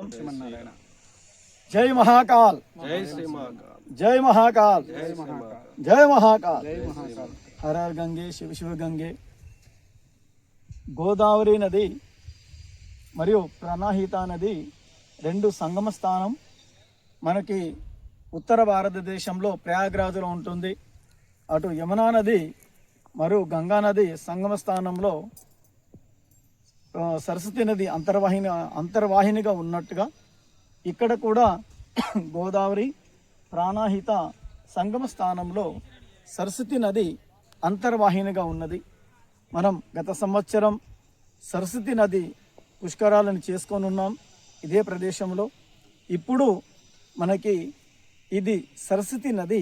श्रीमन्नारायण। जय महाकाल, जय श्री महाकाल, जय महाकाल, जय महाकाल, जय महाकाल, जय महाकाल। हर हर गंगे शिव शिव गंगे। గోదావరి నది మరియు ప్రణాహిత నది రెండు సంగమ స్థానం మనకి ఉత్తర భారతదేశంలో ప్రయాగ్రాజ్లో ఉంటుంది. అటు యమునా నది మరియు గంగా నది సంగమ స్థానంలో సరస్వతి నది అంతర్వాహినిగా ఉన్నట్టుగా ఇక్కడ కూడా గోదావరి ప్రాణాహిత సంగమ స్థానంలో సరస్వతి నది అంతర్వాహినిగా ఉన్నది. మనం గత సంవత్సరం సరస్వతి నది పుష్కరాలను చేసుకొని ఉన్నాం ఇదే ప్రదేశంలో. ఇప్పుడు మనకి ఇది సరస్వతి నది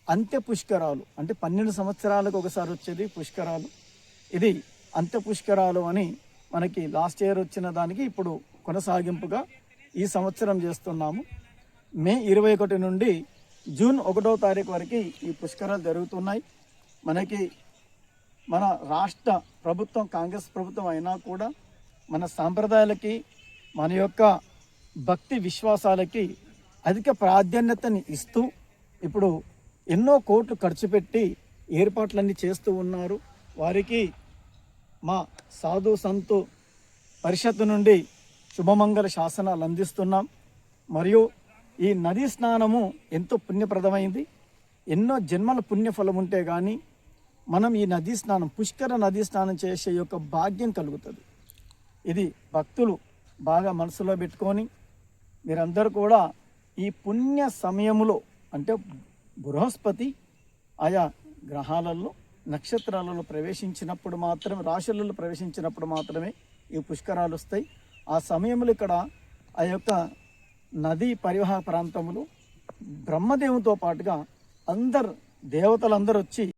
అంత్య పుష్కరాలు, అంటే 12 సంవత్సరాలకు ఒకసారి వచ్చేది పుష్కరాలు. ఇది అంత్య పుష్కరాలు అని మనకి లాస్ట్ ఇయర్ వచ్చిన దానికి ఇప్పుడు కొనసాగింపుగా ఈ సంవత్సరం చేస్తున్నాము. మే 21 నుండి జూన్ 1వ తారీఖు వరకు ఈ పుష్కరాలు జరుగుతున్నాయి. మనకి మన రాష్ట్ర ప్రభుత్వం కాంగ్రెస్ ప్రభుత్వం అయినా కూడా మన సాంప్రదాయాలకి మన యొక్క భక్తి విశ్వాసాలకి అధిక ప్రాధాన్యతని ఇస్తూ ఇప్పుడు ఎన్నో కోట్లు ఖర్చు పెట్టి ఏర్పాట్లన్నీ చేస్తూ ఉన్నారు. వారికి మా సాధు సంతు పరిషత్తు నుండి శుభమంగళ శాసనాలు అందిస్తున్నాం. మరియు ఈ నదీ స్నానము ఎంతో పుణ్యప్రదమైంది. ఎన్నో జన్మల పుణ్యఫలం ఉంటే కానీ మనం ఈ నదీ స్నానం పుష్కర నదీ స్నానం చేసే యొక్క భాగ్యం కలుగుతుంది. ఇది భక్తులు బాగా మనసులో పెట్టుకొని మీరందరూ కూడా ఈ పుణ్య సమయములో, అంటే బృహస్పతి ఆయా గ్రహాలలో నక్షత్రాలలో ప్రవేశించినప్పుడు మాత్రమే, రాశులలో ప్రవేశించినప్పుడు మాత్రమే ఈ పుష్కరాలు వస్తాయి. ఆ సమయంలో ఇక్కడ ఆ యొక్క నదీ పరివాహక ప్రాంతములు బ్రహ్మదేవునితో పాటుగా దేవతలందరూ వచ్చి